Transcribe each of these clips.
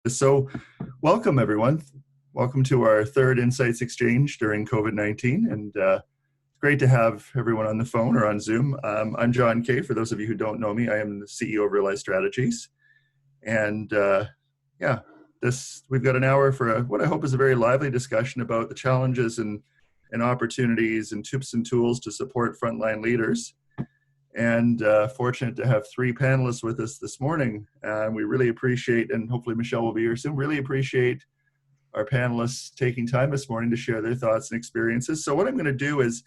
So, welcome everyone. Welcome to our third Insights Exchange during COVID-19, and great to have everyone on the phone or on Zoom. I'm John Kay. For those of you who don't know me, I am the CEO of Realize Strategies, and we've got an hour for what I hope is a very lively discussion about the challenges and opportunities and tips and tools to support frontline leaders. And fortunate to have three panelists with us this morning. We really appreciate, and hopefully Michelle will be here soon, really appreciate our panelists taking time this morning to share their thoughts and experiences. So what I'm going to do is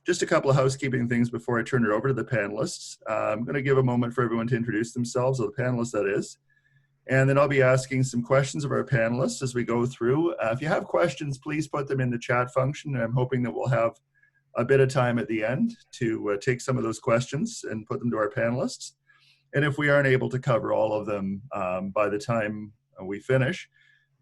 just a couple of housekeeping things before I turn it over to the panelists. I'm going to give a moment for everyone to introduce themselves, or the panelists that is. And then I'll be asking some questions of our panelists as we go through. If you have questions, please put them in the chat function. And I'm hoping that we'll have a bit of time at the end to take some of those questions and put them to our panelists. And if we aren't able to cover all of them by the time we finish,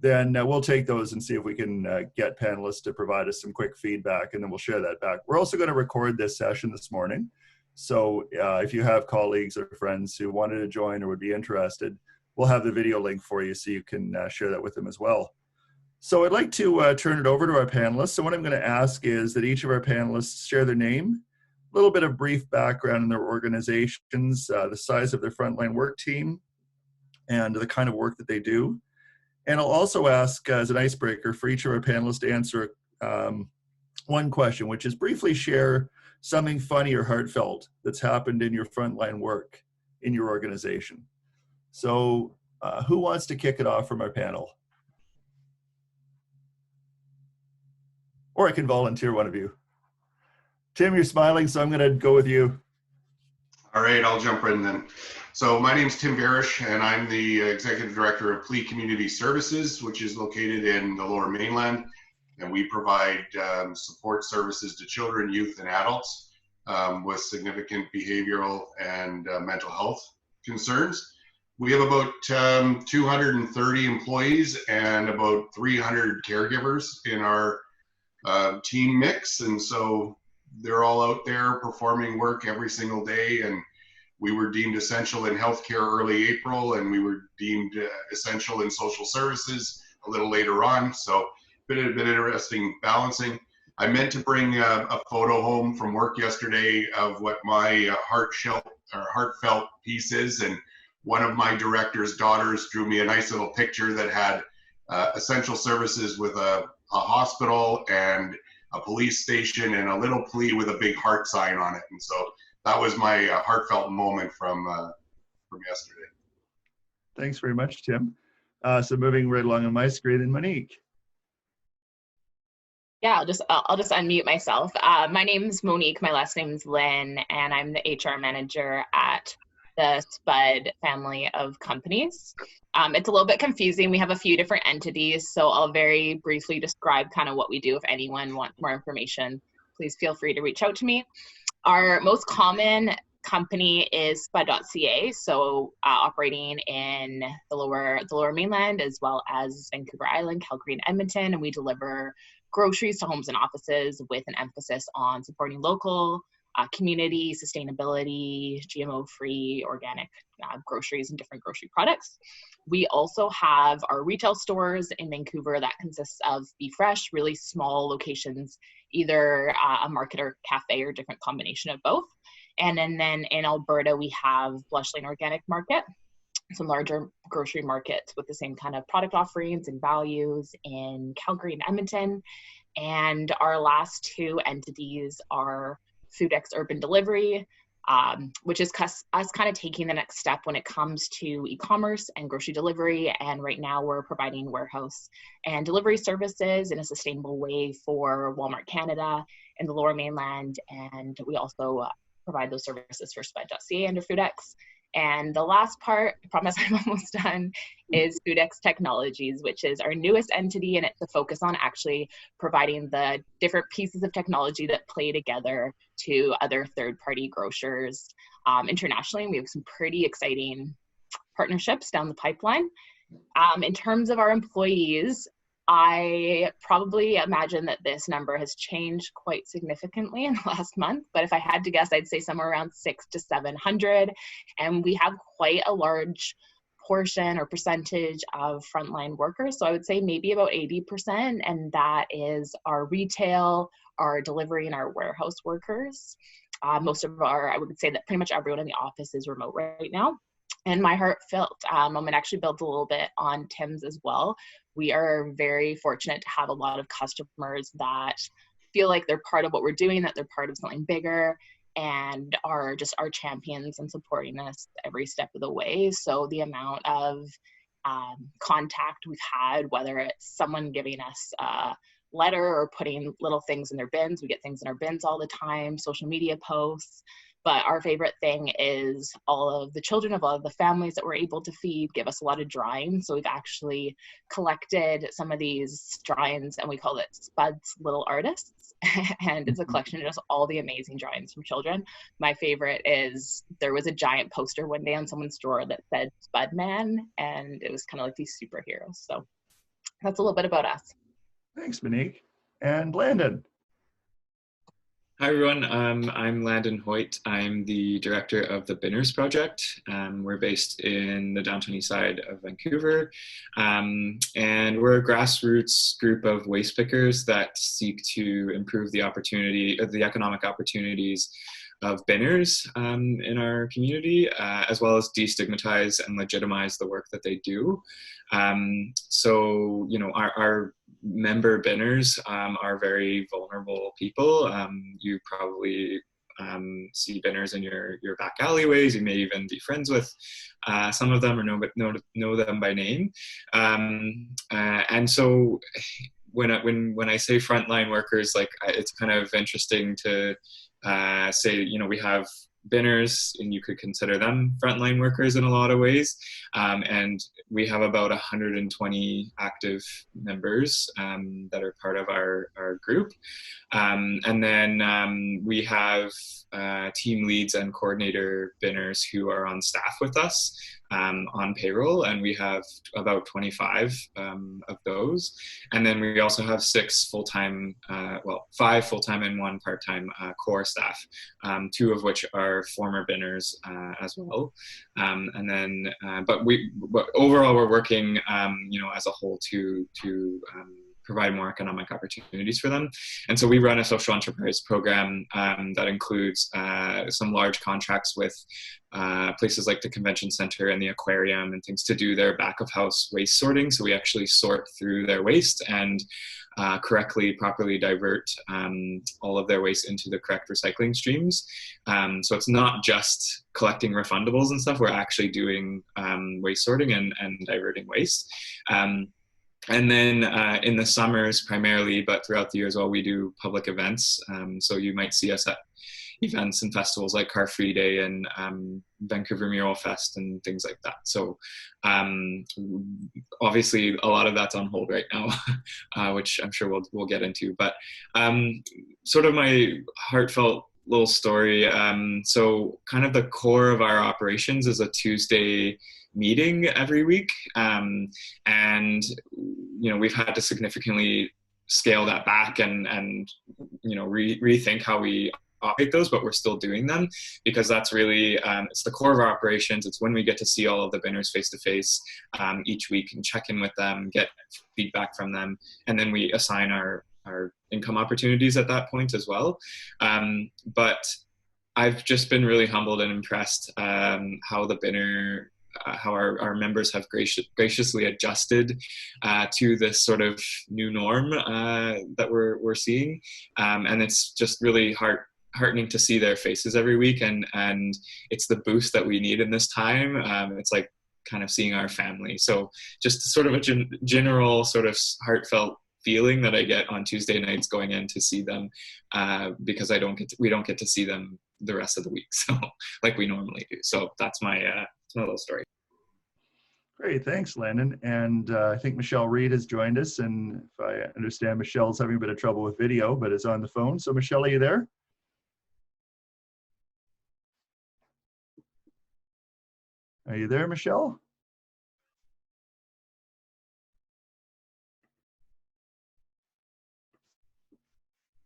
then we'll take those and see if we can get panelists to provide us some quick feedback, and then we'll share that back. We're also going to record this session this morning. So if you have colleagues or friends who wanted to join or would be interested, we'll have the video link for you so you can share that with them as well. So I'd like to turn it over to our panelists. So what I'm going to ask is that each of our panelists share their name, a little bit of brief background in their organizations, the size of their frontline work team, and the kind of work that they do. And I'll also ask as an icebreaker for each of our panelists to answer one question, which is briefly share something funny or heartfelt that's happened in your frontline work in your organization. So who wants to kick it off from our panel? Or I can volunteer one of you. Tim, you're smiling, so I'm going to go with you. All right, I'll jump right in then. So my name's Tim Veresh, and I'm the Executive Director of PLEA Community Services, which is located in the Lower Mainland. And we provide support services to children, youth, and adults with significant behavioral and mental health concerns. We have about 230 employees and about 300 caregivers in our team mix, and so they're all out there performing work every single day. And we were deemed essential in healthcare early April, and we were deemed essential in social services a little later on. So been interesting balancing. I meant to bring a photo home from work yesterday of what my heartfelt piece is, and one of my director's daughters drew me a nice little picture that had essential services with a hospital and a police station and a little PLEA with a big heart sign on it. And so that was my heartfelt moment from yesterday. Thanks very much, Tim. So moving right along on my screen, and Monique. Yeah, I'll just unmute myself. My name's Monique, my last name's Lynn, and I'm the HR manager at the SPUD family of companies. It's a little bit confusing. We have a few different entities, so I'll very briefly describe kind of what we do. If anyone wants more information, please feel free to reach out to me. Our most common company is SPUD.ca, so operating in the lower mainland, as well as Vancouver Island, Calgary, and Edmonton, and we deliver groceries to homes and offices with an emphasis on supporting local community, sustainability, GMO-free, organic groceries and different grocery products. We also have our retail stores in Vancouver that consists of Be Fresh, really small locations, either a market or cafe or different combination of both. And then in Alberta, we have Blushling Organic Market, some larger grocery markets with the same kind of product offerings and values in Calgary and Edmonton. And our last two entities are FoodX Urban Delivery, which is us kind of taking the next step when it comes to e-commerce and grocery delivery. And right now we're providing warehouse and delivery services in a sustainable way for Walmart Canada and the Lower Mainland. And we also provide those services for SPUD.ca under FoodX. And the last part, I promise I'm almost done, is FoodX Technologies, which is our newest entity, and it's a focus on actually providing the different pieces of technology that play together to other third-party grocers internationally. And we have some pretty exciting partnerships down the pipeline. In terms of our employees, I probably imagine that this number has changed quite significantly in the last month, but if I had to guess, I'd say somewhere around 600 to 700. And we have quite a large proportion or percentage of frontline workers. So I would say maybe about 80%, and that is our retail, our delivery, and our warehouse workers. Most of I would say that pretty much everyone in the office is remote right now. And my heartfelt moment actually builds a little bit on Tim's as well. We are very fortunate to have a lot of customers that feel like they're part of what we're doing, that they're part of something bigger, and are just our champions and supporting us every step of the way. So the amount of contact we've had, whether it's someone giving us a letter or putting little things in their bins, we get things in our bins all the time, social media posts. But our favorite thing is all of the children of all of the families that we're able to feed give us a lot of drawings. So we've actually collected some of these drawings, and we call it SPUD's Little Artists. And it's a collection of just all the amazing drawings from children. My favorite is there was a giant poster one day on someone's drawer that said Spud Man, and it was kind of like these superheroes. So that's a little bit about us. Thanks, Monique. And Landon. Hi everyone, I'm Landon Hoyt. I'm the director of the Binners Project. We're based in the downtown east side of Vancouver, and we're a grassroots group of waste pickers that seek to improve the economic opportunities of binners in our community, as well as destigmatize and legitimize the work that they do. So, you know, our member binners are very vulnerable people. You probably see binners in your back alleyways. You may even be friends with some of them or know them by name. And so when I say frontline workers, like it's kind of interesting to say, you know, we have binners, and you could consider them frontline workers in a lot of ways. And we have about 120 active members that are part of our group. And then we have team leads and coordinator binners who are on staff with us on payroll, and we have about 25 of those. And then we also have 6 full-time, 5 full-time and 1 part-time core staff, 2 of which are former binners as well. And then, but overall we're working, you know, as a whole to provide more economic opportunities for them. And so we run a social enterprise program that includes some large contracts with places like the convention center and the aquarium and things to do their back of house waste sorting. So we actually sort through their waste and properly divert all of their waste into the correct recycling streams. So it's not just collecting refundables and stuff, we're actually doing waste sorting and diverting waste. And then in the summers primarily, but throughout the year as well, we do public events. So you might see us at events and festivals like Car Free Day and Vancouver Mural Fest and things like that. So obviously a lot of that's on hold right now, which I'm sure we'll get into. But sort of my heartfelt little story. So kind of the core of our operations is a Tuesday meeting every week, and you know, we've had to significantly scale that back and you know, rethink how we operate those, but we're still doing them because that's really it's the core of our operations. It's when we get to see all of the binners face to face each week and check in with them, get feedback from them, and then we assign our income opportunities at that point as well. But I've just been really humbled and impressed how the binner how our members have graciously adjusted to this sort of new norm that we're seeing, and it's just really heartening to see their faces every week, and it's the boost that we need in this time. It's like kind of seeing our family. So just sort of a general sort of heartfelt feeling that I get on Tuesday nights going in to see them, because we don't get to see them the rest of the week, so like we normally do. So that's my little story. Great, thanks, Landon. And I think Michelle Reid has joined us, and if I understand, Michelle's having a bit of trouble with video, but is on the phone. So Michelle, are you there? Are you there, Michelle?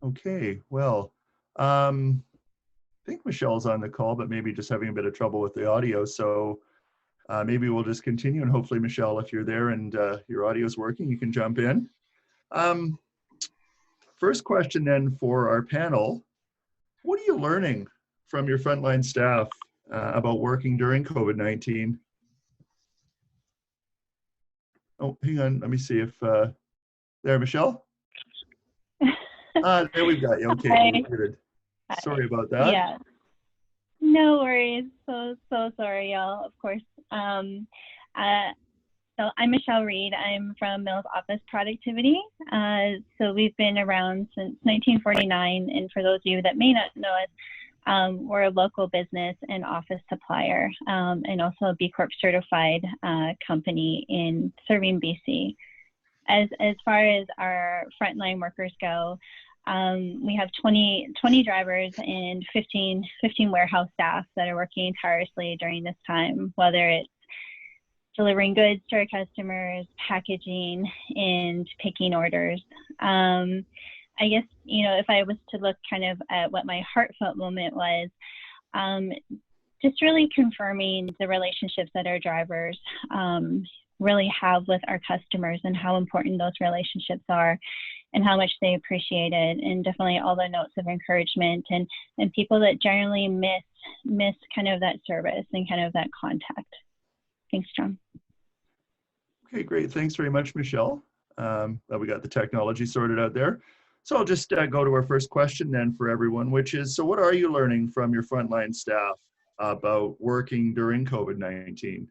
Okay, well, I think Michelle's on the call, but maybe just having a bit of trouble with the audio. So maybe we'll just continue, and hopefully, Michelle, if you're there and your audio is working, you can jump in. First question then for our panel, what are you learning from your frontline staff about working during COVID-19? Oh, hang on, let me see if, there, Michelle? There we've got you, okay, muted. Sorry about that. Yeah, no worries, so sorry, y'all, of course. So I'm Michelle Reid. I'm from Mills Office Productivity. So we've been around since 1949. And for those of you that may not know us, we're a local business and office supplier, and also a B Corp certified company in serving BC. As far as our frontline workers go, we have 20 drivers and 15 warehouse staff that are working tirelessly during this time, whether it's delivering goods to our customers, packaging, and picking orders. I guess, if I was to look kind of at what my heartfelt moment was, just really confirming the relationships that our drivers really have with our customers and how important those relationships are and how much they appreciate it, and definitely all the notes of encouragement and people that generally miss kind of that service and kind of that contact. Thanks, John. Okay, great. Thanks very much, Michelle. We got the technology sorted out there. So I'll just go to our first question then for everyone, which is, so what are you learning from your frontline staff about working during COVID-19?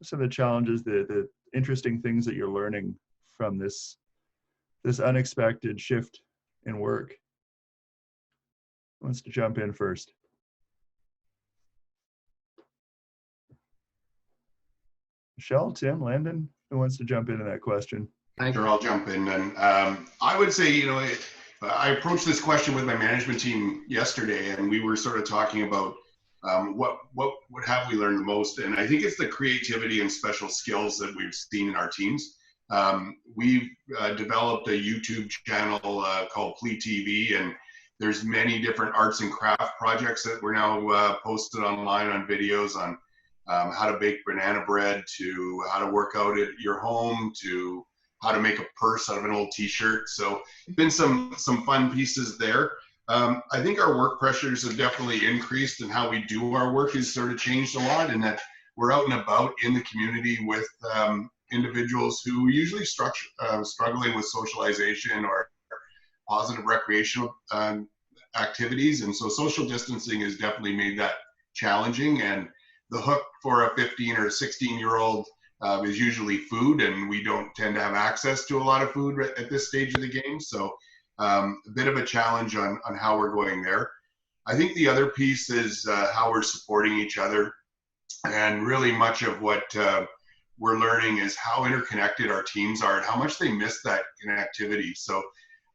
Some of the challenges, the interesting things that you're learning from this unexpected shift in work. Who wants to jump in first? Michelle, Tim, Landon, who wants to jump into that question? Sure, I'll jump in. And I would say, I approached this question with my management team yesterday, and we were sort of talking about what have we learned the most. And I think it's the creativity and special skills that we've seen in our teams. We've developed a YouTube channel called PLEA TV, and there's many different arts and craft projects that we're now posted online on videos on how to bake banana bread, to how to work out at your home, to how to make a purse out of an old t-shirt. So been some fun pieces there. I think our work pressures have definitely increased, and how we do our work has sort of changed a lot, in that we're out and about in the community with individuals who usually struggling with socialization or positive recreational activities. And so social distancing has definitely made that challenging, and the hook for a 15 or 16-year-old is usually food, and we don't tend to have access to a lot of food at this stage of the game. So a bit of a challenge on how we're going there. I think the other piece is how we're supporting each other, and really much of what we're learning is how interconnected our teams are and how much they miss that connectivity. So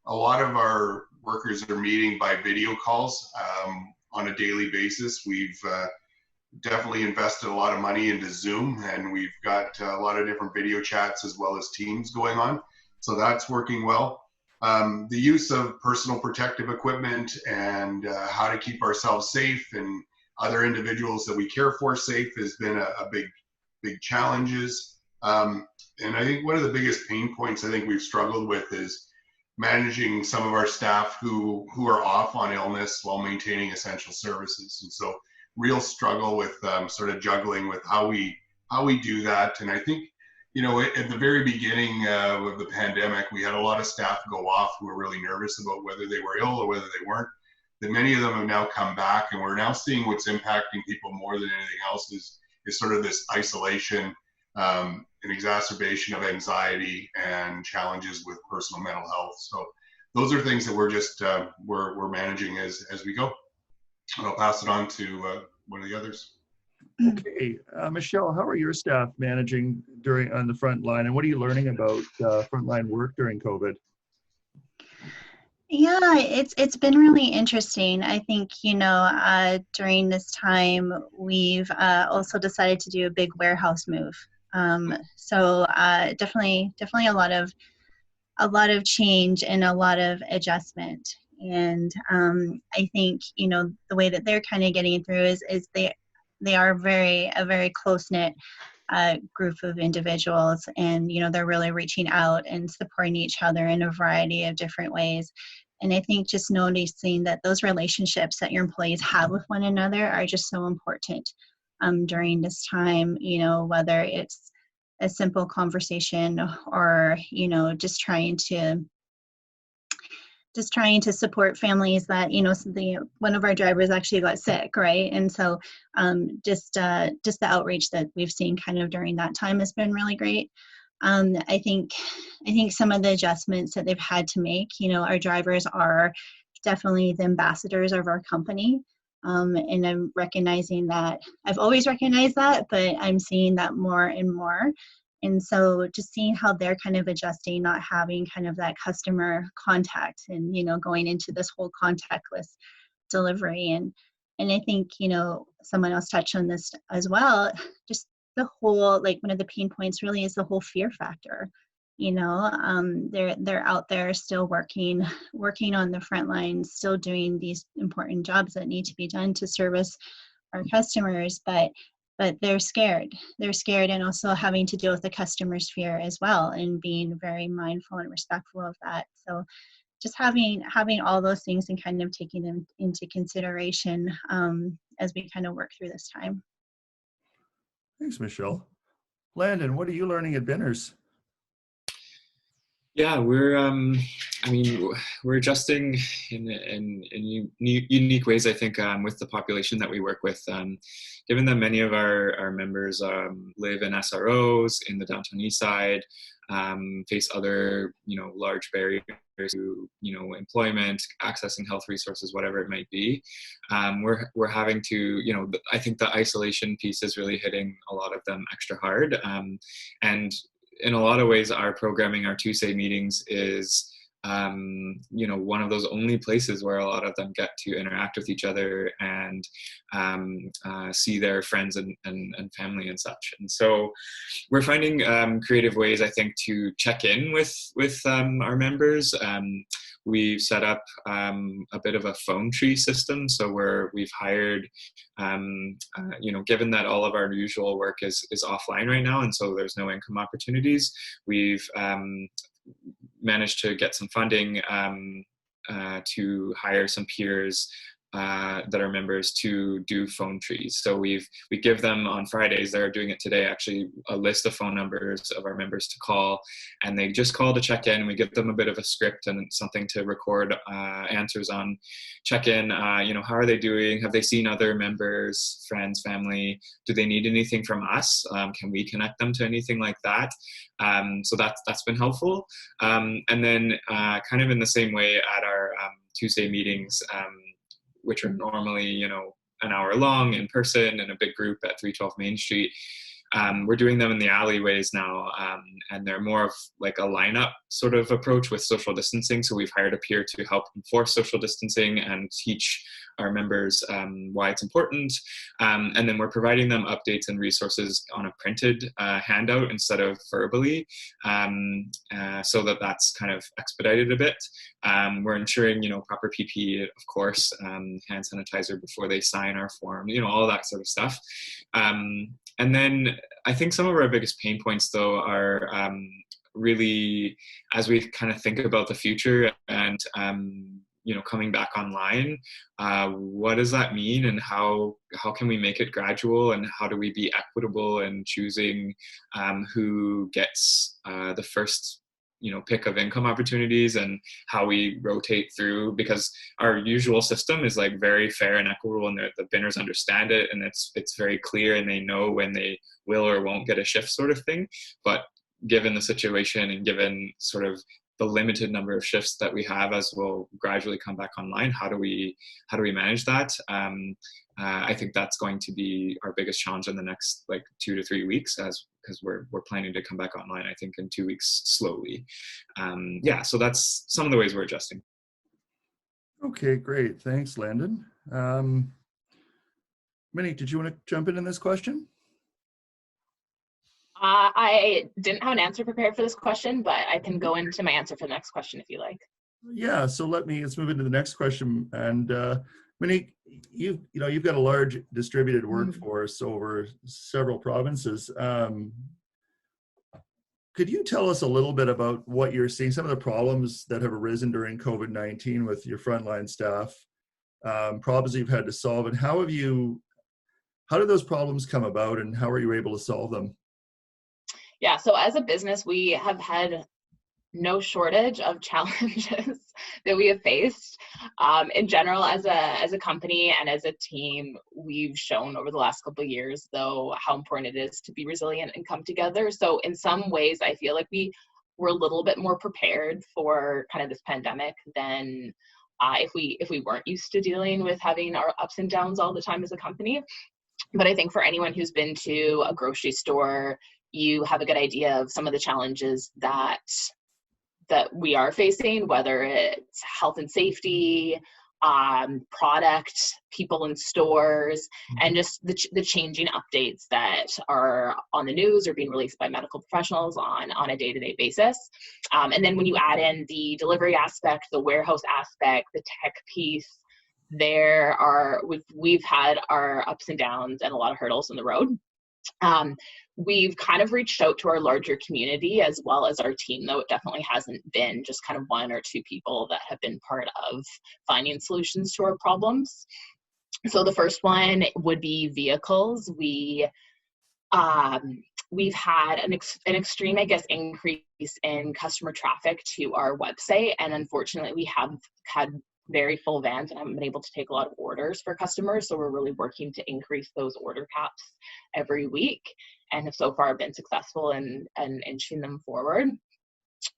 a lot of our workers are meeting by video calls on a daily basis. We've definitely invested a lot of money into Zoom, and we've got a lot of different video chats as well as Teams going on. So that's working well. The use of personal protective equipment and how to keep ourselves safe and other individuals that we care for safe has been a big challenges. And I think one of the biggest pain points I think we've struggled with is managing some of our staff who are off on illness while maintaining essential services. And so real struggle with sort of juggling with how we do that. And I think, you know, at the very beginning of the pandemic, we had a lot of staff go off who were really nervous about whether they were ill or whether they weren't. That many of them have now come back, and we're now seeing what's impacting people more than anything else is sort of this isolation, an exacerbation of anxiety and challenges with personal mental health. So those are things that we're just we're managing as we go. And I'll pass it on to one of the others. Okay, Michelle, how are your staff managing on the front line, and what are you learning about frontline work during COVID? Yeah, it's been really interesting. I think, you know, during this time, we've also decided to do a big warehouse move. So definitely a lot of change and a lot of adjustment. And I think, you know, the way that they're kind of getting through is they are a very close-knit group of individuals, and they're really reaching out and supporting each other in a variety of different ways. And I think just noticing that those relationships that your employees have with one another are just so important during this time, whether it's a simple conversation or, just trying to support families that, one of our drivers actually got sick, right? And so just the outreach that we've seen kind of during that time has been really great. I think some of the adjustments that they've had to make, our drivers are definitely the ambassadors of our company. And I'm recognizing that. I've always recognized that, but I'm seeing that more and more. And so just seeing how they're kind of adjusting, not having kind of that customer contact and, going into this whole contactless delivery. And I think, someone else touched on this as well, just the whole, like one of the pain points really is the whole fear factor. They're out there still working on the front lines, still doing these important jobs that need to be done to service our customers, but they're scared, and also having to deal with the customer's fear as well, and being very mindful and respectful of that. So just having all those things and kind of taking them into consideration as we kind of work through this time. Thanks, Michelle. Landon, what are you learning at Binners? Yeah, we're adjusting in unique ways, I think, with the population that we work with. Given that many of our members live in SROs in the downtown east side, face other, large barriers to, employment, accessing health resources, whatever it might be. We're having to, I think the isolation piece is really hitting a lot of them extra hard. And in a lot of ways, our programming, our Tuesday meetings is, one of those only places where a lot of them get to interact with each other and see their friends and family and such. And so we're finding creative ways, I think, to check in with our members. We've set up a bit of a phone tree system. So we've hired, given that all of our usual work is offline right now, and so there's no income opportunities, we've managed to get some funding to hire some peers that are members to do phone trees. So we give them on Fridays, they're doing it today actually, a list of phone numbers of our members to call, and they just call to check in. We give them a bit of a script and something to record answers on, check in, how are they doing? Have they seen other members, friends, family? Do they need anything from us? Can we connect them to anything like that? So that's been helpful. And then kind of in the same way at our Tuesday meetings, which are normally, an hour long in person in a big group at 312 Main Street. We're doing them in the alleyways now, and they're more of like a lineup sort of approach with social distancing. So we've hired a peer to help enforce social distancing and teach our members why it's important. And then we're providing them updates and resources on a printed handout instead of verbally, so that's kind of expedited a bit. We're ensuring, proper PPE, of course, hand sanitizer before they sign our form, all that sort of stuff. And then I think some of our biggest pain points, though, are really as we kind of think about the future and, coming back online, what does that mean, and how can we make it gradual, and how do we be equitable in choosing who gets the first pick of income opportunities, and how we rotate through, because our usual system is like very fair and equitable, and the binners understand it, and it's very clear, and they know when they will or won't get a shift sort of thing. But given the situation and given sort of the limited number of shifts that we have as we'll gradually come back online, how do we manage that? I think that's going to be our biggest challenge in the next 2 to 3 weeks, because we're planning to come back online, I think, in 2 weeks slowly. So that's some of the ways we're adjusting. Okay, great. Thanks, Landon. Monique, did you want to jump in this question? I didn't have an answer prepared for this question, but I can go into my answer for the next question if you like. Yeah, so let's move into the next question. And Monique, you've got a large distributed workforce over several provinces. Could you tell us a little bit about what you're seeing, some of the problems that have arisen during COVID-19 with your frontline staff, problems you've had to solve, and how did those problems come about, and how are you able to solve them? Yeah, so as a business, we have had no shortage of challenges that we have faced. In general, as a company and as a team, we've shown over the last couple of years, though, how important it is to be resilient and come together. So in some ways, I feel like we were a little bit more prepared for kind of this pandemic than if we weren't used to dealing with having our ups and downs all the time as a company. But I think for anyone who's been to a grocery store, you have a good idea of some of the challenges that we are facing, whether it's health and safety, product, people in stores, and just the changing updates that are on the news or being released by medical professionals on a day-to-day basis. And then when you add in the delivery aspect, the warehouse aspect, the tech piece, we've had our ups and downs and a lot of hurdles in the road. We've kind of reached out to our larger community as well as our team, though it definitely hasn't been just kind of one or two people that have been part of finding solutions to our problems. So the first one would be vehicles. We've had an extreme, I guess, increase in customer traffic to our website, and unfortunately we have had very full vans and haven't been able to take a lot of orders for customers. So we're really working to increase those order caps every week, and have so far been successful in inching them forward.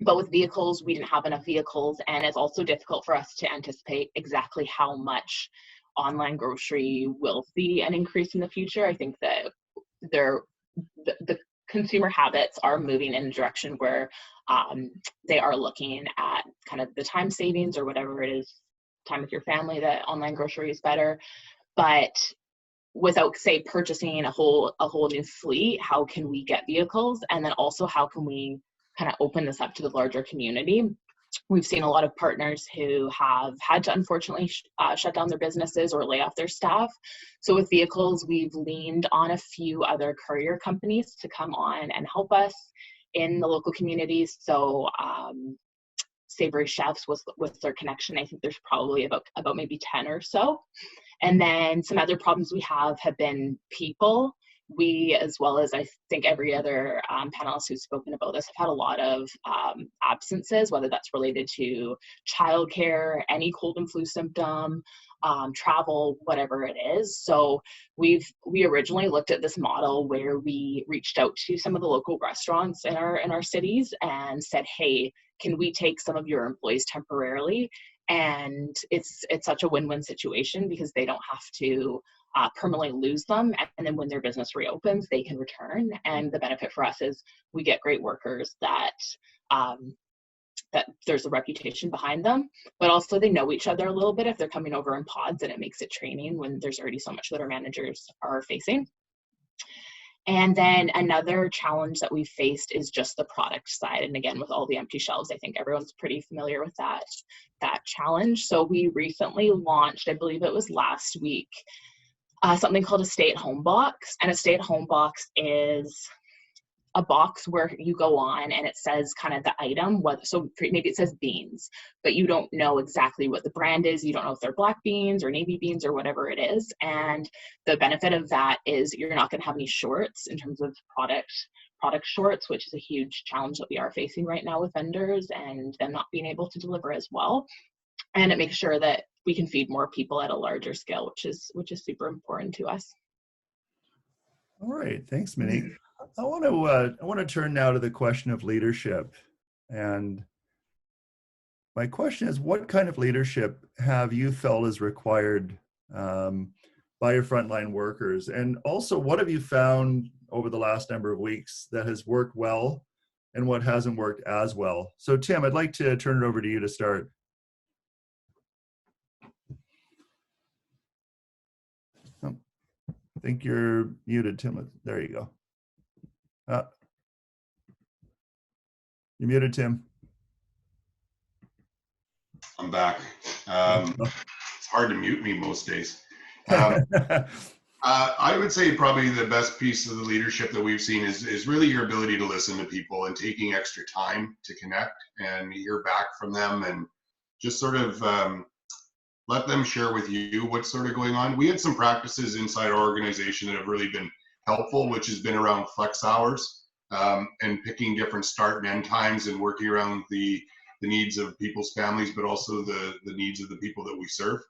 But with vehicles, we didn't have enough vehicles, and it's also difficult for us to anticipate exactly how much online grocery will see an increase in the future. I think that the consumer habits are moving in a direction where they are looking at kind of the time savings or whatever it is, time with your family, that online grocery is better. But without, say, purchasing a whole new fleet, how can we get vehicles? And then also, how can we kind of open this up to the larger community? We've seen a lot of partners who have had to unfortunately shut down their businesses or lay off their staff. So with vehicles, we've leaned on a few other courier companies to come on and help us in the local communities. So Savory Chefs was their connection. I think there's probably about maybe 10 or so. And then some other problems we have been people. We, as well as I think every other panelist who's spoken about this, have had a lot of absences, whether that's related to childcare, any cold and flu symptom, travel, whatever it is. So we originally looked at this model where we reached out to some of the local restaurants in our cities and said, hey, can we take some of your employees temporarily? And it's such a win-win situation because they don't have to permanently lose them, and then when their business reopens, they can return. And the benefit for us is we get great workers that there's a reputation behind them, but also they know each other a little bit if they're coming over in pods, and it makes it training when there's already so much that our managers are facing. And then another challenge that we faced is just the product side. And again, with all the empty shelves, I think everyone's pretty familiar with that challenge. So we recently launched, I believe it was last week, something called a stay-at-home box. And a stay-at-home box is a box where you go on and it says kind of the item, so maybe it says beans, but you don't know exactly what the brand is. You don't know if they're black beans or navy beans or whatever it is. And the benefit of that is you're not going to have any shorts in terms of product shorts, which is a huge challenge that we are facing right now with vendors and them not being able to deliver as well. And it makes sure that we can feed more people at a larger scale, which is super important to us. All right, thanks, Monique. I want to turn now to the question of leadership, and my question is, what kind of leadership have you felt is required by your frontline workers, and also what have you found over the last number of weeks that has worked well, and what hasn't worked as well? So, Tim, I'd like to turn it over to you to start. I think you're muted, Tim. There you go. You're muted, Tim. I'm back. hard to mute me most days. I would say probably the best piece of the leadership that we've seen is really your ability to listen to people and taking extra time to connect and hear back from them, and just sort of let them share with you what's sort of going on. We had some practices inside our organization that have really been helpful, which has been around flex hours and picking different start and end times and working around the needs of people's families, but also the needs of the people that we serve.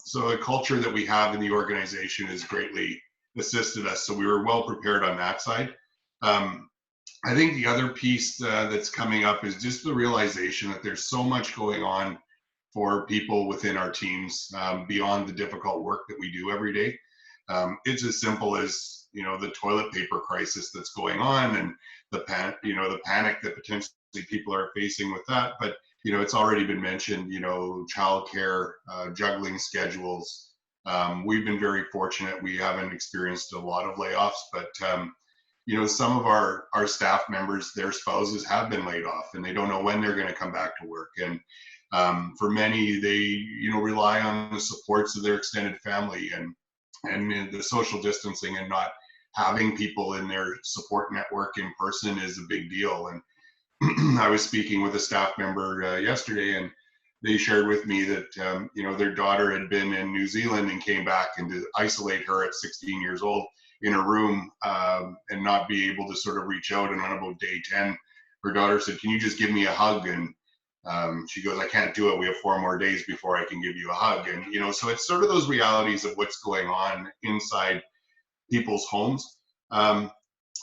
So a culture that we have in the organization has greatly assisted us. So we were well prepared on that side. I think the other piece that's coming up is just the realization that there's so much going on for people within our teams beyond the difficult work that we do every day. It's as simple as, you know, the toilet paper crisis that's going on, and the panic that potentially people are facing with that. But you know, it's already been mentioned, you know, childcare, juggling schedules. We've been very fortunate. We haven't experienced a lot of layoffs, but, you know, some of our staff members, their spouses have been laid off and they don't know when they're going to come back to work. And for many, they, you know, rely on the supports of their extended family and the social distancing, and not having people in their support network in person is a big deal. And I was speaking with a staff member yesterday, and they shared with me that you know, their daughter had been in New Zealand and came back, and to isolate her at 16 years old in a room and not be able to sort of reach out. And on about day 10, her daughter said, "Can you just give me a hug?" And she goes, "I can't do it. We have 4 more days before I can give you a hug." And you know, so it's sort of those realities of what's going on inside people's homes.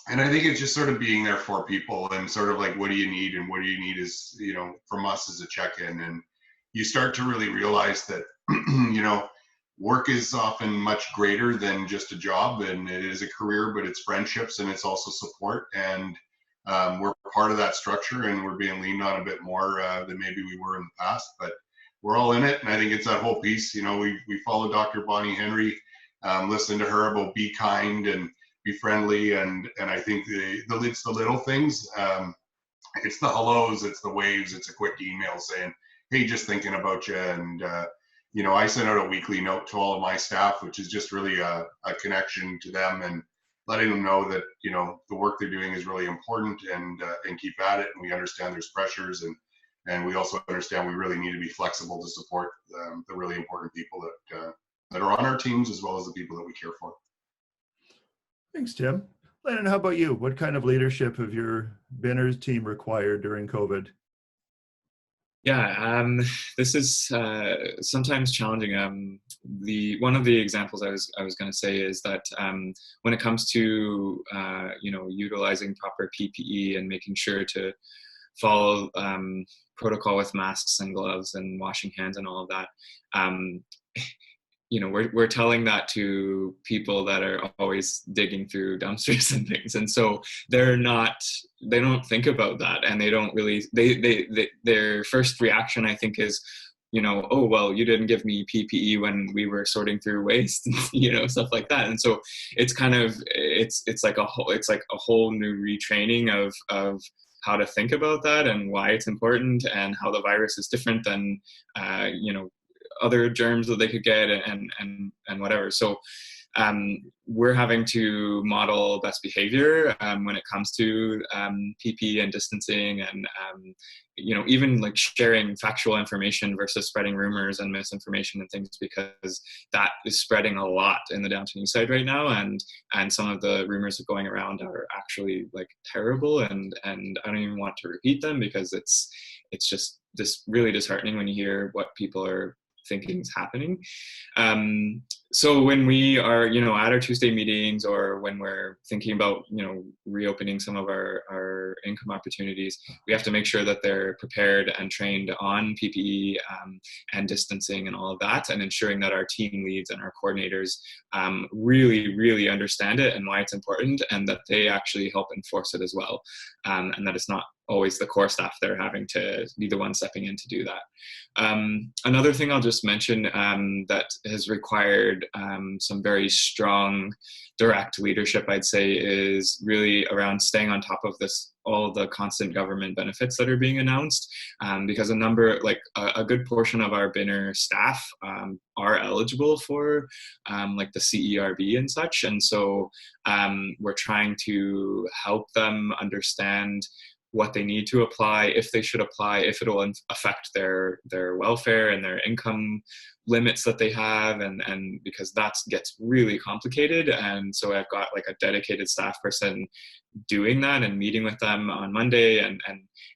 And I think it's just sort of being there for people and sort of like, what do you need? And what do you need is, you know, from us as a check-in. And you start to really realize that, you know, work is often much greater than just a job, and it is a career, but it's friendships and it's also support. And we're part of that structure, and we're being leaned on a bit more than maybe we were in the past, but we're all in it. And I think it's that whole piece. You know, we follow Dr. Bonnie Henry, listen to her about be kind and be friendly, and I think it's the little things. It's the hellos, it's the waves, it's a quick email saying, "Hey, just thinking about you." And you know, I send out a weekly note to all of my staff, which is just really a connection to them and letting them know that, you know, the work they're doing is really important, and keep at it. And we understand there's pressures, and we also understand we really need to be flexible to support the really important people that are on our teams, as well as the people that we care for. Thanks, Tim. Landon, how about you? What kind of leadership have your Binners team required during COVID? Yeah, this is sometimes challenging. One of the examples I was going to say is that when it comes to you know, utilizing proper PPE and making sure to follow protocol with masks and gloves and washing hands and all of that, you know, we're telling that to people that are always digging through dumpsters and things, and so they don't think about that, and they don't really, their first reaction, I think, is, you know, "Oh, well, you didn't give me PPE when we were sorting through waste," you know, stuff like that. And so it's kind of, it's like a whole new retraining of how to think about that and why it's important, and how the virus is different than you know, other germs that they could get, and whatever. So we're having to model best behavior when it comes to PPE and distancing, and you know, even like sharing factual information versus spreading rumors and misinformation and things, because that is spreading a lot in the Downton East side right now, and some of the rumors going around are actually like terrible, and I don't even want to repeat them, because it's just really disheartening when you hear what people are thinking is happening. So when we are, you know, at our Tuesday meetings, or when we're thinking about, you know, reopening some of our income opportunities, we have to make sure that they're prepared and trained on PPE and distancing and all of that, and ensuring that our team leads and our coordinators really understand it and why it's important, and that they actually help enforce it as well, and that it's not always the core staff that are having to be the one stepping in to do that. Another thing I'll just mention that has required some very strong direct leadership, I'd say, is really around staying on top of all the constant government benefits that are being announced, because a good portion of our binner staff are eligible for like the CERB and such, and so we're trying to help them understand what they need to apply, if they should apply, if it will affect their welfare and their income limits that they have, and because that gets really complicated. And so I've got like a dedicated staff person doing that and meeting with them on Monday and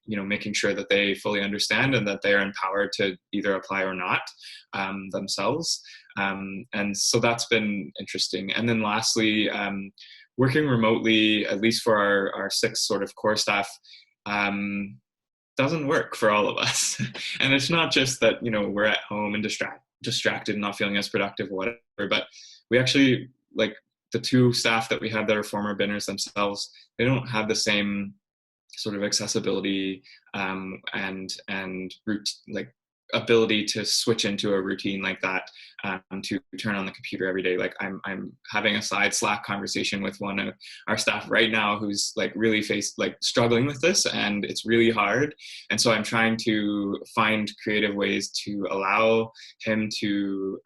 making sure that they fully understand and that they are empowered to either apply or not themselves. And so that's been interesting. And then lastly, working remotely, at least for our 6 sort of core staff, doesn't work for all of us. And it's not just that, we're at home and distracted and not feeling as productive or whatever, but we actually, like the 2 staff that we have that are former binners themselves, they don't have the same sort of accessibility and ability to switch into a routine like that, to turn on the computer every day. Like I'm having a side Slack conversation with one of our staff right now who's like really struggling with this, and it's really hard. And so I'm trying to find creative ways to allow him to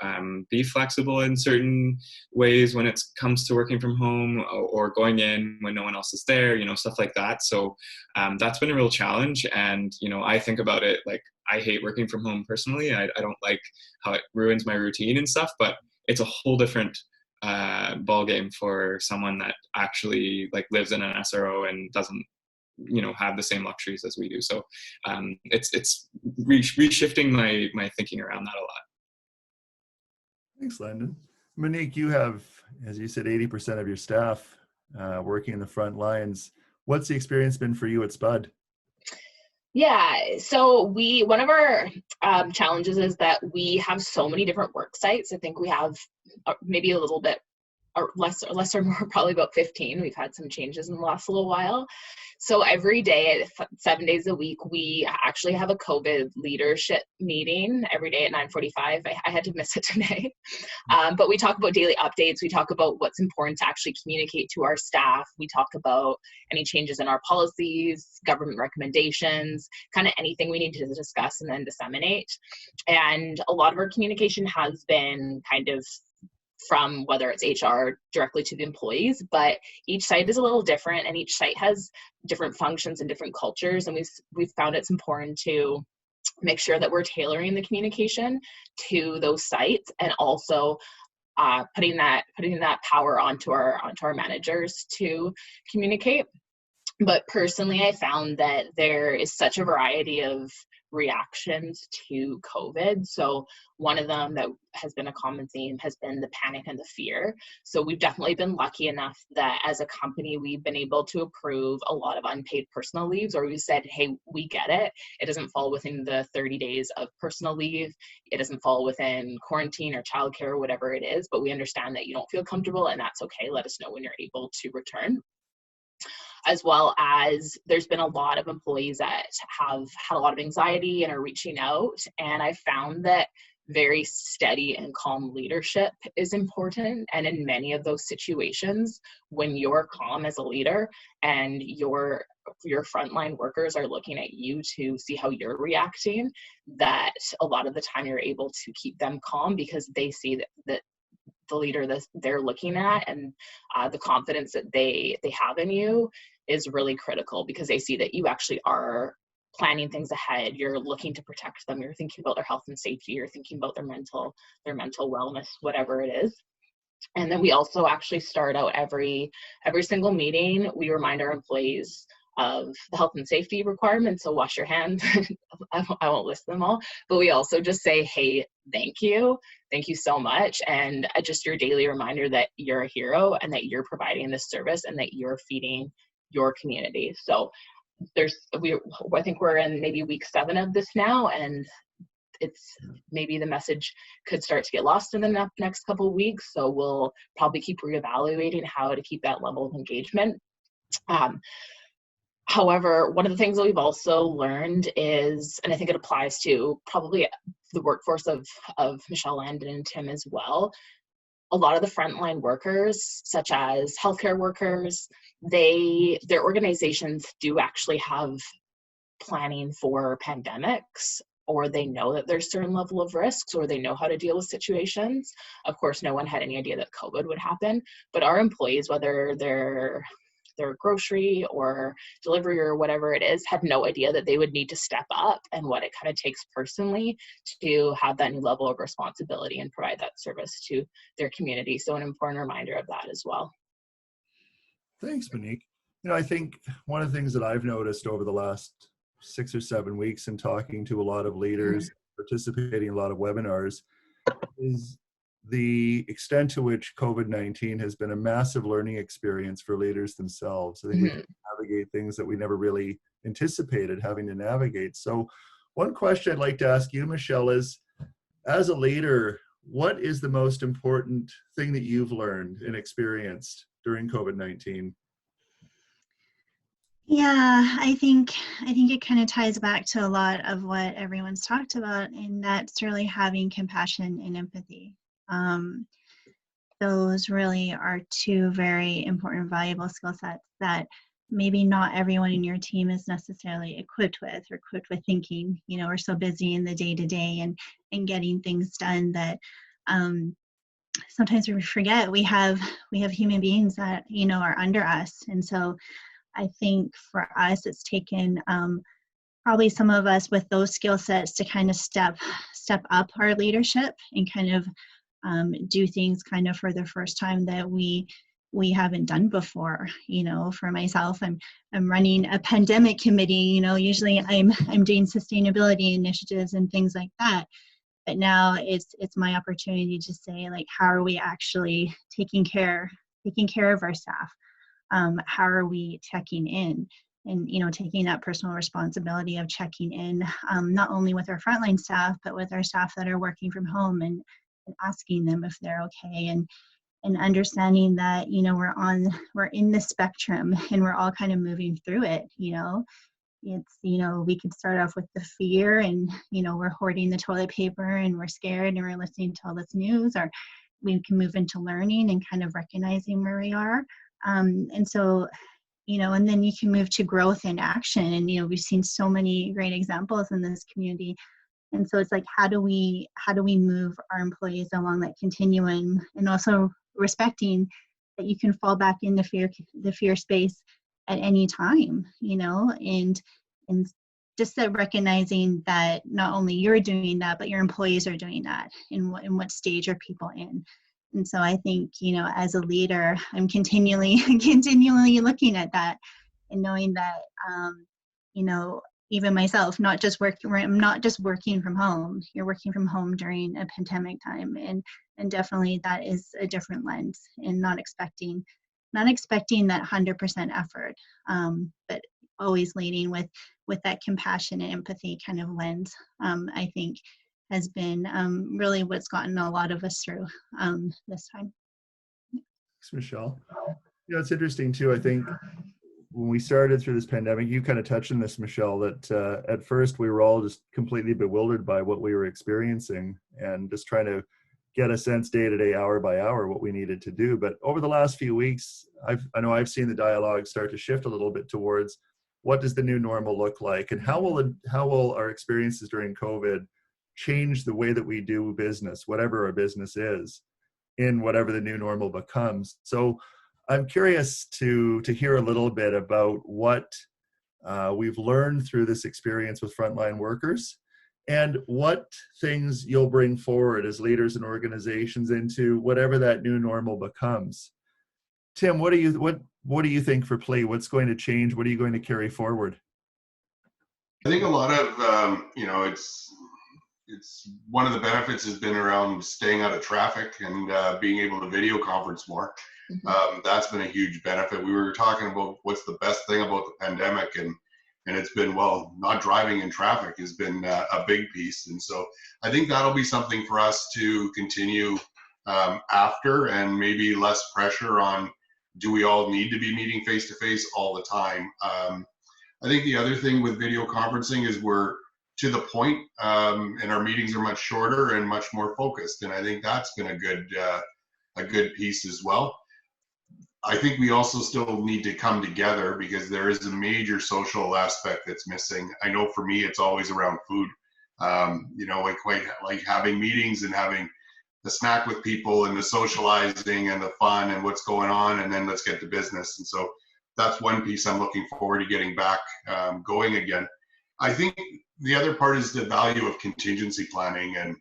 be flexible in certain ways when it comes to working from home or going in when no one else is there, stuff like that. So that's been a real challenge. And, I think about it like, I hate working from home personally. I don't like how it ruins my routine and stuff, but it's a whole different ball game for someone that actually like lives in an SRO and doesn't, have the same luxuries as we do. So it's reshifting my thinking around that a lot. Thanks, Landon. Monique, you have, as you said, 80% of your staff working in the front lines. What's the experience been for you at SPUD? Yeah, so one of our challenges is that we have so many different work sites. I think we have maybe a little bit or less or more, probably about 15. We've had some changes in the last little while. So every day, 7 days a week, we actually have a COVID leadership meeting every day at 9:45. I had to miss it today. But we talk about daily updates. We talk about what's important to actually communicate to our staff. We talk about any changes in our policies, government recommendations, kind of anything we need to discuss and then disseminate. And a lot of our communication has been kind of from whether it's HR directly to the employees, but each site is a little different and each site has different functions and different cultures. And we've found it's important to make sure that we're tailoring the communication to those sites and also putting that power onto our managers to communicate. But personally, I found that there is such a variety of reactions to COVID. So one of them that has been a common theme has been the panic and the fear. So we've definitely been lucky enough that as a company, we've been able to approve a lot of unpaid personal leaves, or we said, hey, we get it. It doesn't fall within the 30 days of personal leave. It doesn't fall within quarantine or childcare or whatever it is, but we understand that you don't feel comfortable and that's okay. Let us know when you're able to return. As well as there's been a lot of employees that have had a lot of anxiety and are reaching out. And I found that very steady and calm leadership is important. And in many of those situations, when you're calm as a leader and your frontline workers are looking at you to see how you're reacting, that a lot of the time you're able to keep them calm because they see that the leader that they're looking at and the confidence that they have in you is really critical because they see that you actually are planning things ahead. You're looking to protect them. You're thinking about their health and safety. You're thinking about their mental wellness, whatever it is. And then we also actually start out every single meeting. We remind our employees of the health and safety requirements. So wash your hands. I won't list them all, but we also just say, hey, thank you so much. And just your daily reminder that you're a hero and that you're providing this service and that you're feeding your community. So I think we're in maybe week 7 of this now, and it's maybe the message could start to get lost in the next couple of weeks. So we'll probably keep reevaluating how to keep that level of engagement. However, one of the things that we've also learned is, and I think it applies to probably the workforce of Michelle, Landon, and Tim as well, a lot of the frontline workers, such as healthcare workers, their organizations do actually have planning for pandemics, or they know that there's a certain level of risks, or they know how to deal with situations. Of course, no one had any idea that COVID would happen, but our employees, whether they're grocery or delivery or whatever it is, had no idea that they would need to step up and what it kind of takes personally to have that new level of responsibility and provide that service to their community. So an important reminder of that as well. Thanks, Monique. I think one of the things that I've noticed over the last 6 or 7 weeks in talking to a lot of leaders, participating in a lot of webinars, is the extent to which COVID-19 has been a massive learning experience for leaders themselves. I think we navigate things that we never really anticipated having to navigate. So one question I'd like to ask you, Michelle, is, as a leader, what is the most important thing that you've learned and experienced during COVID-19? Yeah, I think it kind of ties back to a lot of what everyone's talked about, and that's really having compassion and empathy. Those really are two very important, valuable skill sets that maybe not everyone in your team is necessarily equipped with thinking. We're so busy in the day-to-day and getting things done that sometimes we forget we have human beings that are under us. And so I think for us, it's taken probably some of us with those skill sets to kind of step up our leadership and kind of do things kind of for the first time that we haven't done before. For myself, I'm running a pandemic committee. Usually I'm doing sustainability initiatives and things like that. But now it's my opportunity to say, like, how are we actually taking care of our staff? How are we checking in? And taking that personal responsibility of checking in, not only with our frontline staff, but with our staff that are working from home, and asking them if they're okay, and understanding that we're in the spectrum and we're all kind of moving through it. It's we could start off with the fear, and we're hoarding the toilet paper and we're scared and we're listening to all this news, or we can move into learning and kind of recognizing where we are. And so, and then you can move to growth and action. And, we've seen so many great examples in this community. And so it's like, how do we move our employees along that continuum, and also respecting that you can fall back in the fear space at any time, and just that recognizing that not only you're doing that, but your employees are doing that, and what stage are people in. And so I think, as a leader, I'm continually looking at that and knowing that, even myself, I'm not just working from home. You're working from home during a pandemic time. And definitely that is a different lens, and not expecting that 100% effort, but always leading with that compassion and empathy kind of lens, I think has been really what's gotten a lot of us through this time. Thanks, Michelle. It's interesting too. I think when we started through this pandemic, you kind of touched on this, Michelle, that at first we were all just completely bewildered by what we were experiencing, and just trying to get a sense day to day, hour by hour, what we needed to do. But over the last few weeks, I know I've seen the dialogue start to shift a little bit towards, what does the new normal look like, and how will our experiences during COVID change the way that we do business, whatever our business is, in whatever the new normal becomes. So I'm curious to hear a little bit about what we've learned through this experience with frontline workers, and what things you'll bring forward as leaders and organizations into whatever that new normal becomes. Tim, what do you think for PLEA? What's going to change? What are you going to carry forward? I think a lot of it's one of the benefits has been around staying out of traffic and being able to video conference more. That's been a huge benefit. We were talking about what's the best thing about the pandemic, and it's been, well, not driving in traffic has been a big piece. And so I think that'll be something for us to continue after, and maybe less pressure on, do we all need to be meeting face to face all the time? I think the other thing with video conferencing is we're to the point, and our meetings are much shorter and much more focused. And I think that's been a good piece as well. I think we also still need to come together because there is a major social aspect that's missing. I know for me, it's always around food. I quite like having meetings and having the snack with people and the socializing and the fun and what's going on, and then let's get to business. And so that's one piece I'm looking forward to getting back going again. I think the other part is the value of contingency planning. And,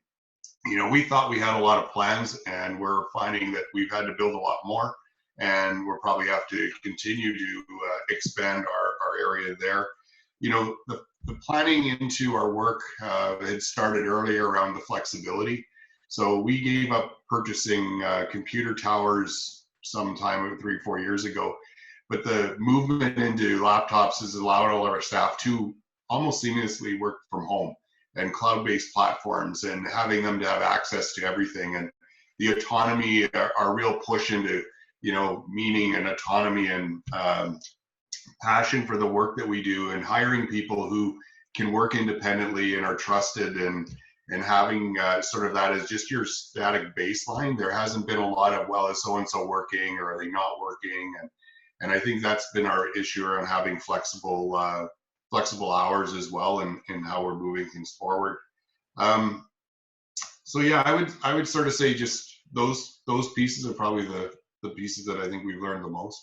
we thought we had a lot of plans, and we're finding that we've had to build a lot more, and we'll probably have to continue to expand our area there. The planning into our work had started earlier around the flexibility. So we gave up purchasing computer towers sometime 3-4 years ago, but the movement into laptops has allowed all of our staff to almost seamlessly work from home, and cloud-based platforms, and having them to have access to everything, and the autonomy, our real push into meaning and autonomy and passion for the work that we do, and hiring people who can work independently and are trusted, and having sort of that as just your static baseline. There hasn't been a lot of, well, is so-and-so working or are they not working? And I think that's been our issue around having flexible hours as well, and how we're moving things forward. So yeah, I would sort of say just those pieces are probably the pieces that I think we've learned the most.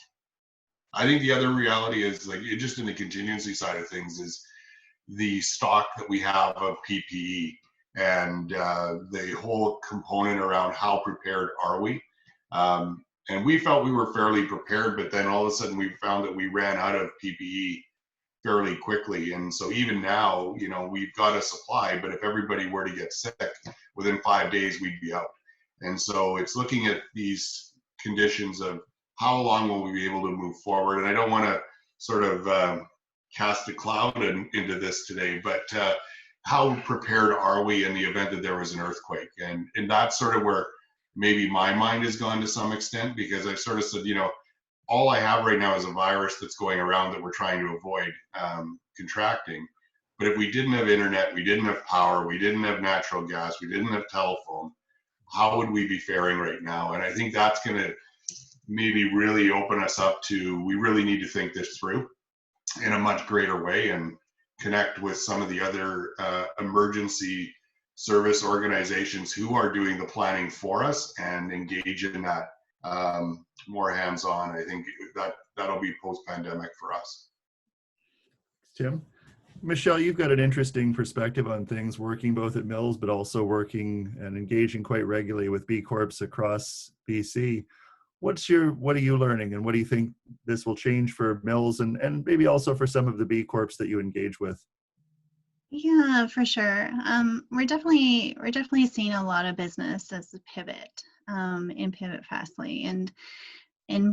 I think the other reality is, like, just in the contingency side of things, is the stock that we have of PPE, and the whole component around how prepared are we. And we felt we were fairly prepared, but then all of a sudden we found that we ran out of PPE fairly quickly. And so even now, we've got a supply, but if everybody were to get sick, within 5 days, we'd be out. And so it's looking at these conditions of how long will we be able to move forward. And I don't want to sort of cast a cloud into this today, but how prepared are we in the event that there was an earthquake? And that's sort of where maybe my mind has gone to some extent, because I've sort of said, all I have right now is a virus that's going around that we're trying to avoid contracting. But if we didn't have internet, we didn't have power, we didn't have natural gas, we didn't have telephone, how would we be faring right now? And I think that's going to maybe really open us up to, we really need to think this through in a much greater way, and connect with some of the other emergency service organizations who are doing the planning for us, and engage in that more hands-on. I think that'll be post-pandemic for us. Tim. Michelle, you've got an interesting perspective on things, working both at Mills, but also working and engaging quite regularly with B Corps across BC. What are you learning, and what do you think this will change for Mills, and maybe also for some of the B Corps that you engage with? Yeah, for sure. We're definitely seeing a lot of businesses pivot and pivot fastly, and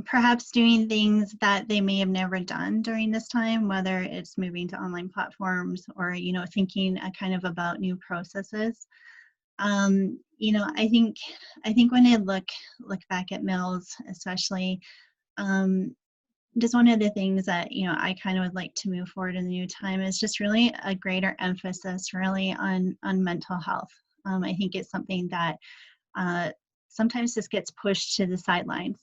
perhaps doing things that they may have never done during this time, whether it's moving to online platforms or thinking kind of about new processes. I think when I look back at Mills, especially, just one of the things that I kind of would like to move forward in the new time is just really a greater emphasis really on mental health. I think it's something that sometimes just gets pushed to the sidelines.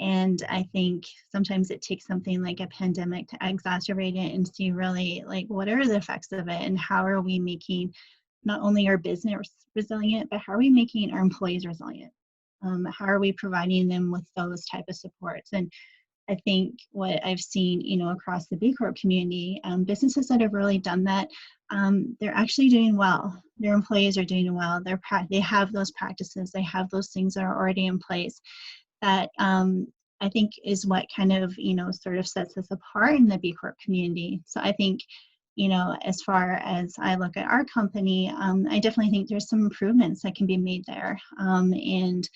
And I think sometimes it takes something like a pandemic to exacerbate it and see really like what are the effects of it, and how are we making not only our business resilient, but how are we making our employees resilient? How are we providing them with those type of supports? And I think what I've seen, across the B Corp community, businesses that have really done that, they're actually doing well. Their employees are doing well. They have those practices. They have those things that are already in place. That I think is what kind of, sort of sets us apart in the B Corp community. So I think, as far as I look at our company, I definitely think there's some improvements that can be made there. And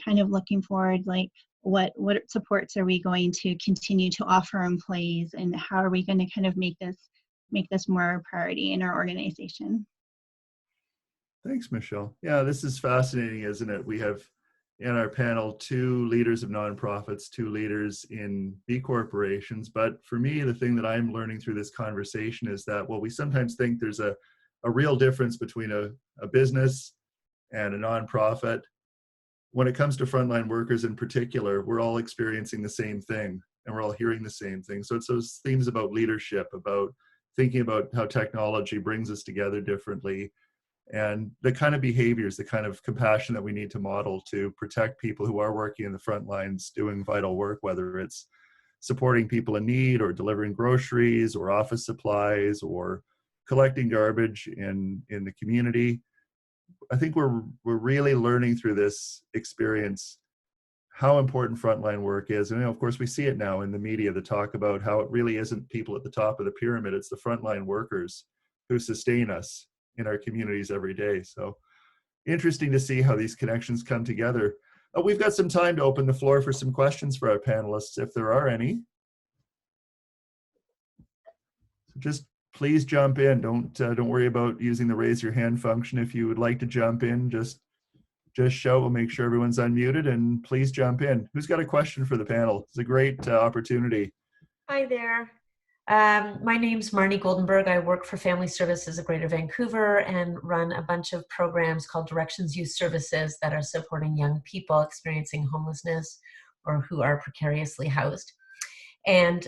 kind of looking forward, like what supports are we going to continue to offer employees, and how are we going to kind of make this more a priority in our organization? Thanks, Michelle. Yeah, this is fascinating, isn't it? We have in our panel 2 leaders of nonprofits, 2 leaders in B corporations. But for me, the thing that I'm learning through this conversation is that, well, we sometimes think there's a real difference between a business and a nonprofit. When it comes to frontline workers in particular, we're all experiencing the same thing and we're all hearing the same thing. So it's those themes about leadership, about thinking about how technology brings us together differently, and the kind of behaviors, the kind of compassion that we need to model to protect people who are working in the front lines doing vital work, whether it's supporting people in need or delivering groceries or office supplies or collecting garbage in the community. I think we're really learning through this experience how important frontline work is. And of course, we see it now in the media, the talk about how it really isn't people at the top of the pyramid, it's the frontline workers who sustain us in our communities every day. So interesting to see how these connections come together. We've got some time to open the floor for some questions for our panelists, if there are any. So just please jump in. Don't worry about using the raise your hand function. If you would like to jump in, just shout. We'll make sure everyone's unmuted, and please jump in. Who's got a question for the panel? It's a great opportunity. Hi there. My name's Marnie Goldenberg. I work for Family Services of Greater Vancouver and run a bunch of programs called Directions Youth Services that are supporting young people experiencing homelessness or who are precariously housed. And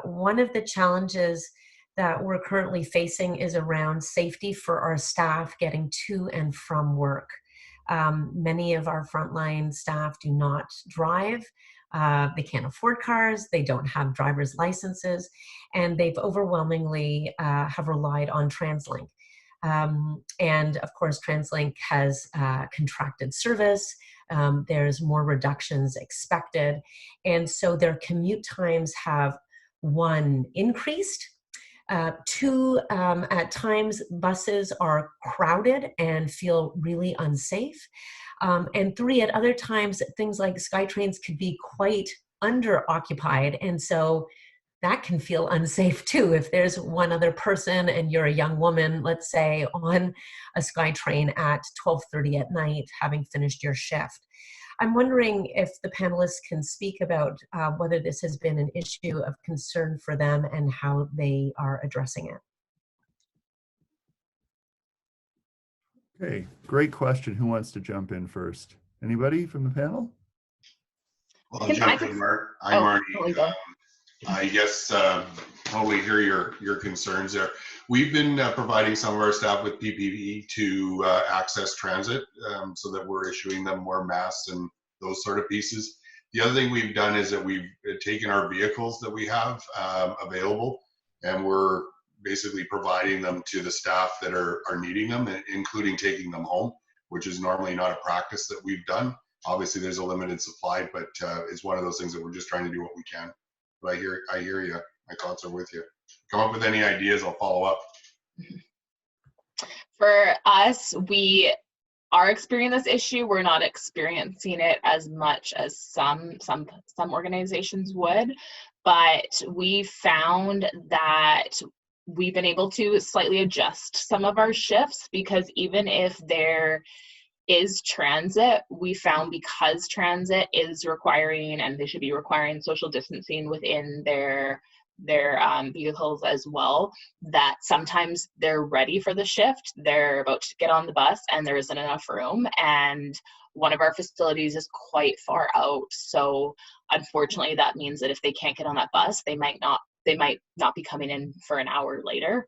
one of the challenges that we're currently facing is around safety for our staff getting to and from work. Many of our frontline staff do not drive. They can't afford cars, they don't have driver's licenses, and they've overwhelmingly have relied on TransLink. And of course, TransLink has contracted service. There's more reductions expected. And so their commute times have, 1, increased. 2, at times buses are crowded and feel really unsafe. And 3, at other times, things like SkyTrains could be quite under-occupied. And so that can feel unsafe too. If there's one other person and you're a young woman, let's say, on a SkyTrain at 12:30 at night, having finished your shift. I'm wondering if the panelists can speak about whether this has been an issue of concern for them and how they are addressing it. Okay, great question. Who wants to jump in first? Anybody from the panel? Well, I'll jump in, Mark. I'm Marty. I guess totally hear your concerns there. We've been providing some of our staff with PPE to access transit so that we're issuing them more masks and those sort of pieces. The other thing we've done is that we've taken our vehicles that we have available, and we're basically providing them to the staff that are needing them, including taking them home, which is normally not a practice that we've done. Obviously, there's a limited supply, but it's one of those things that we're just trying to do what we can. But I hear you. My thoughts are with you. Come up with any ideas, I'll follow up. For us, we are experiencing this issue. We're not experiencing it as much as some organizations would, but we found that we've been able to slightly adjust some of our shifts, because even if there is transit, we found because transit is requiring, and they should be requiring, social distancing within their vehicles as well, that sometimes they're ready for the shift, they're about to get on the bus and there isn't enough room, and one of our facilities is quite far out. So unfortunately, that means that if they can't get on that bus, they might not be coming in for an hour later.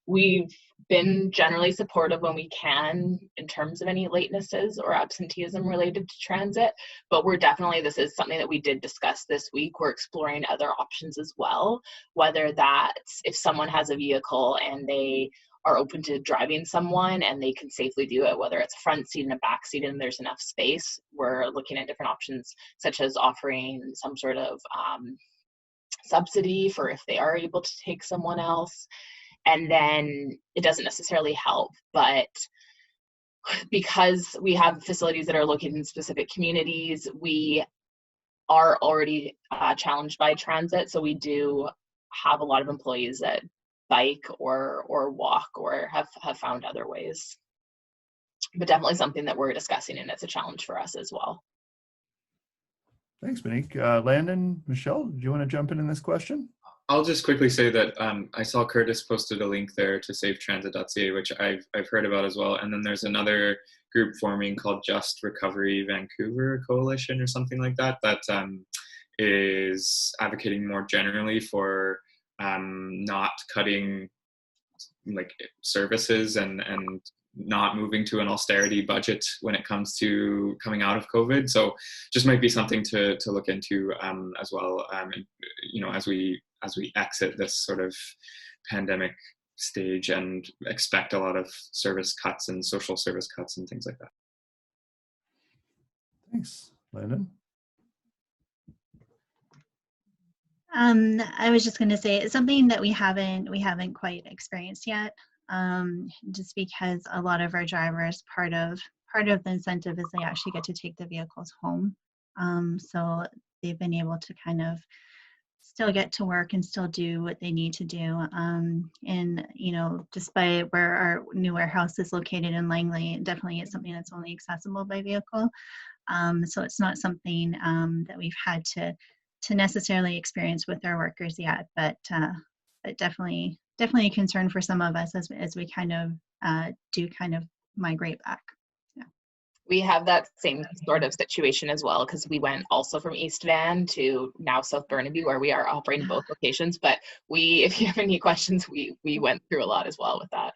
We've been generally supportive when we can in terms of any latenesses or absenteeism related to transit, but this is something that we did discuss this week. We're exploring other options as well, whether that's if someone has a vehicle and they are open to driving someone and they can safely do it, whether it's a front seat and a back seat and there's enough space. We're looking at different options, such as offering some sort of subsidy for if they are able to take someone else. And then it doesn't necessarily help, but because we have facilities that are located in specific communities, we are already challenged by transit. So we do have a lot of employees that bike or walk or have found other ways. but definitely something that we're discussing, and it's a challenge for us as well. Thanks, Monique. Landon, Michelle, do you want to jump in this question? I'll just quickly say that I saw Curtis posted a link there to safetransit.ca, which I've heard about as well. And then there's another group forming called Just Recovery Vancouver Coalition or something like that, that is advocating more generally for not cutting like services and not moving to an austerity budget when it comes to coming out of COVID. So just might be something to look into as well, you know, as we exit this sort of pandemic stage and expect a lot of service cuts and social service cuts and things like that. Thanks, Landon. I was just going to say it's something that we haven't quite experienced yet. Just because a lot of our drivers, part of the incentive is they actually get to take the vehicles home. So they've been able to kind of still get to work and still do what they need to do. And, you know, despite where our new warehouse is located in Langley, definitely it's something that's only accessible by vehicle. So it's not something that we've had to necessarily experience with our workers yet, but definitely a concern for some of us as we kind of do kind of migrate back. Yeah. We have that same sort of situation as well, because we went also from East Van to now South Burnaby, where we are operating both locations. But if you have any questions, we went through a lot as well with that.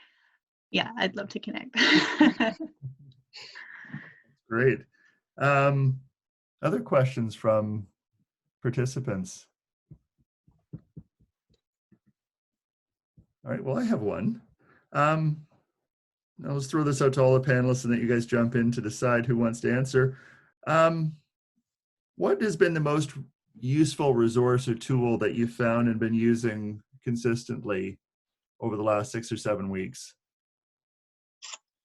Yeah, I'd love to connect. Great. Other questions from participants? All right, well, I have one. I'll just throw this out to all the panelists and that you guys jump in to decide who wants to answer. What has been the most useful resource or tool that you've found and been using consistently over the last 6 or 7 weeks?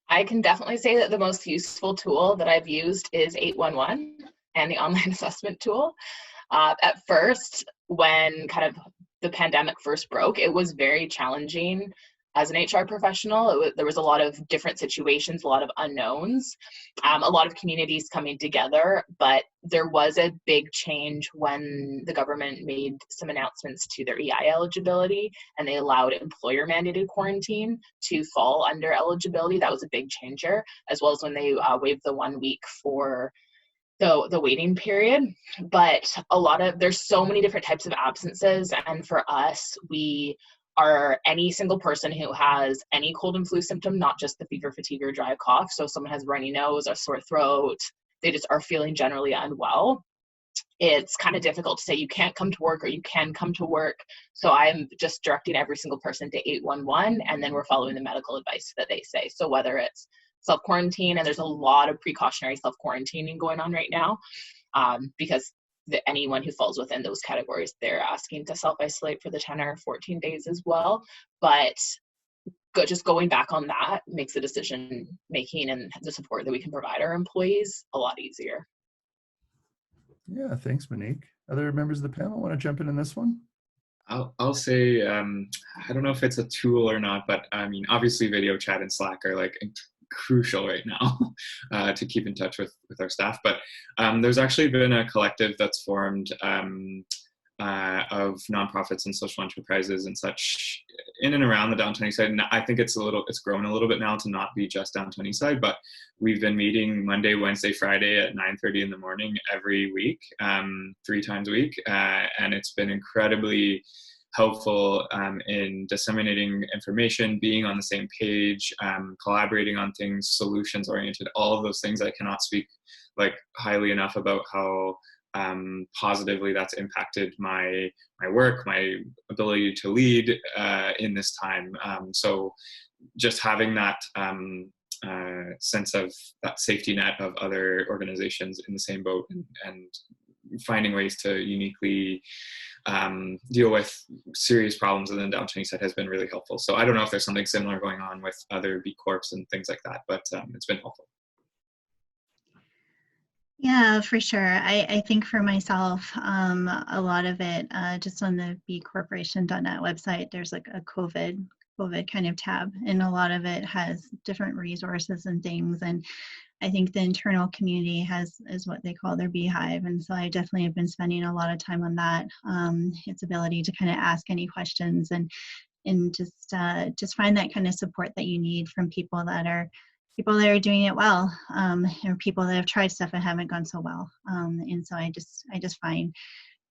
I can definitely say that the most useful tool that I've used is 811 and the online assessment tool. At first, when kind of the pandemic first broke, it was very challenging as an HR professional. There was a lot of different situations, a lot of unknowns, a lot of communities coming together, but there was a big change when the government made some announcements to their EI eligibility, and they allowed employer mandated quarantine to fall under eligibility. That was a big changer, as well as when they waived the 1 week for the waiting period. But there's so many different types of absences, and for us, we are any single person who has any cold and flu symptom, not just the fever, fatigue, or dry cough. So if someone has runny nose or sore throat, they just are feeling generally unwell, it's kind of difficult to say you can't come to work or you can come to work. So I'm just directing every single person to 811, and then we're following the medical advice that they say. So whether it's self-quarantine, and there's a lot of precautionary self-quarantining going on right now, because anyone who falls within those categories, they're asking to self-isolate for the 10 or 14 days as well. But just going back on that makes the decision making and the support that we can provide our employees a lot easier. Yeah, thanks, Monique. Other members of the panel want to jump in this one? I'll say, I don't know if it's a tool or not, but I mean, obviously video chat and Slack are like crucial right now to keep in touch with our staff. But there's actually been a collective that's formed of nonprofits and social enterprises and such in and around the downtown east side. And I think it's grown a little bit now to not be just downtown east side, but we've been meeting Monday, Wednesday, Friday at 9:30 in the morning every week, 3 times a week. And it's been incredibly helpful in disseminating information, being on the same page, collaborating on things, solutions oriented, all of those things. I cannot speak like highly enough about how positively that's impacted my work, my ability to lead in this time. So just having that sense of that safety net of other organizations in the same boat and finding ways to uniquely deal with serious problems in the downtown east side has been really helpful. So I don't know if there's something similar going on with other B Corps and things like that, but it's been helpful. Yeah, for sure. I think for myself, a lot of it, just on the bcorporation.net website, there's like a COVID COVID kind of tab, and a lot of it has different resources and things. And I think the internal community is what they call their beehive. And so I definitely have been spending a lot of time on that. Its ability to kind of ask any questions and just find that kind of support that you need from people that are doing it well, or people that have tried stuff and haven't gone so well. And so I just find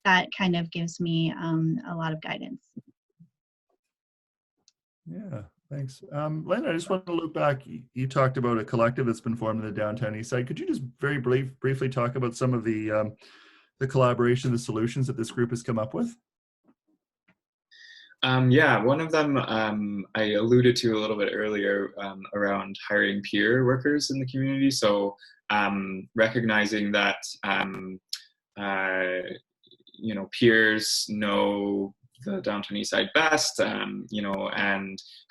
that kind of gives me a lot of guidance. Yeah, thanks. Landon, I just want to look back. You talked about a collective that's been formed in the downtown east side. Could you just very briefly talk about some of the collaboration, the solutions that this group has come up with? Yeah, one of them I alluded to a little bit earlier around hiring peer workers in the community. So recognizing that peers know the downtown east side best, and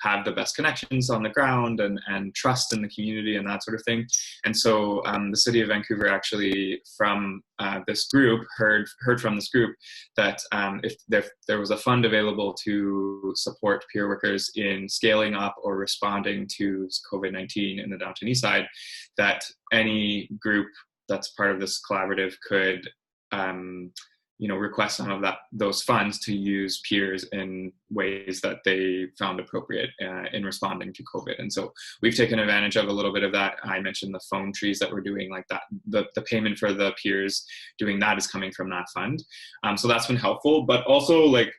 have the best connections on the ground and trust in the community and that sort of thing. And so the city of Vancouver actually from this group heard from this group that if there was a fund available to support peer workers in scaling up or responding to COVID-19 in the downtown east side, that any group that's part of this collaborative could request some of those funds to use peers in ways that they found appropriate in responding to COVID. And so we've taken advantage of a little bit of that. I mentioned the phone trees that we're doing, like that. The payment for the peers doing that is coming from that fund. So that's been helpful. But also, like,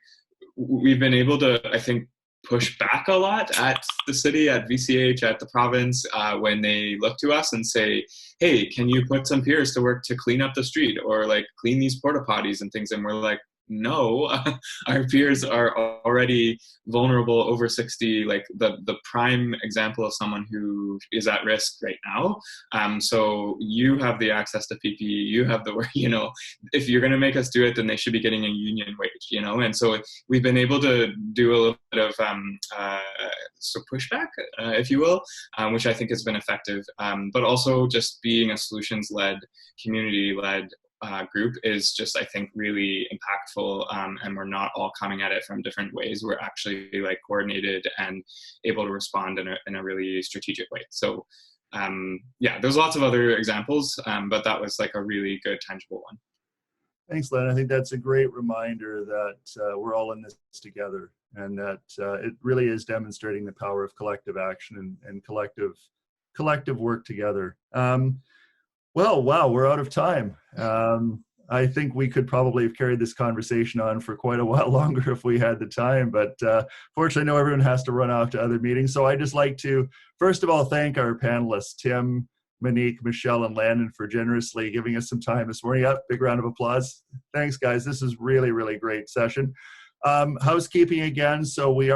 we've been able to, I think, push back a lot at the city, at VCH, at the province, when they look to us and say, hey, can you put some peers to work to clean up the street or like clean these porta potties and things? And we're like, no, our peers are already vulnerable, over 60, like the prime example of someone who is at risk right now. So you have the access to PPE, you have the work, if you're going to make us do it, then they should be getting a union wage, and so we've been able to do a little bit of pushback, if you will, which I think has been effective, but also just being a solutions-led, community-led group is just, I think, really impactful, and we're not all coming at it from different ways. We're actually like coordinated and able to respond in a really strategic way. So there's lots of other examples, but that was like a really good tangible one. Thanks, Len. I think that's a great reminder that we're all in this together, and that it really is demonstrating the power of collective action and collective work together. Well, wow, we're out of time. I think we could probably have carried this conversation on for quite a while longer if we had the time, but fortunately, I know everyone has to run off to other meetings. So I'd just like to, first of all, thank our panelists, Tim, Monique, Michelle, and Landon, for generously giving us some time this morning. Yep, big round of applause. Thanks, guys. This is really, really great session. Housekeeping again. So we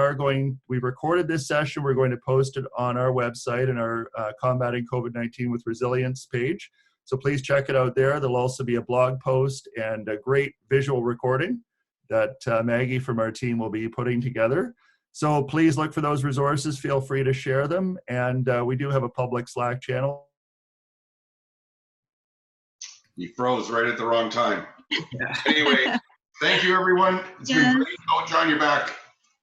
recorded this session. We're going to post it on our website and our Combating COVID-19 with Resilience page. So please check it out there. There'll also be a blog post and a great visual recording that Maggie from our team will be putting together. So please look for those resources. Feel free to share them. And we do have a public Slack channel. You froze right at the wrong time. Anyway, thank you, everyone. It's been great. Oh, John, you're back.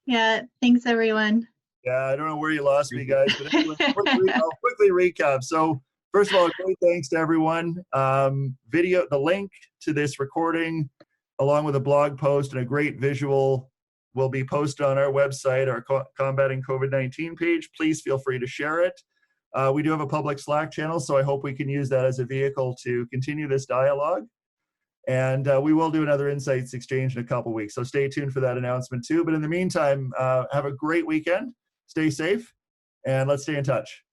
Yeah, thanks, everyone. Yeah, I don't know where you lost me, guys, but anyway, I'll quickly recap. So first of all, great thanks to everyone. The link to this recording, along with a blog post and a great visual, will be posted on our website, our Combating COVID-19 page. Please feel free to share it. We do have a public Slack channel, so I hope we can use that as a vehicle to continue this dialogue. And we will do another Insights Exchange in a couple weeks, so stay tuned for that announcement too. But in the meantime, have a great weekend, stay safe, and let's stay in touch.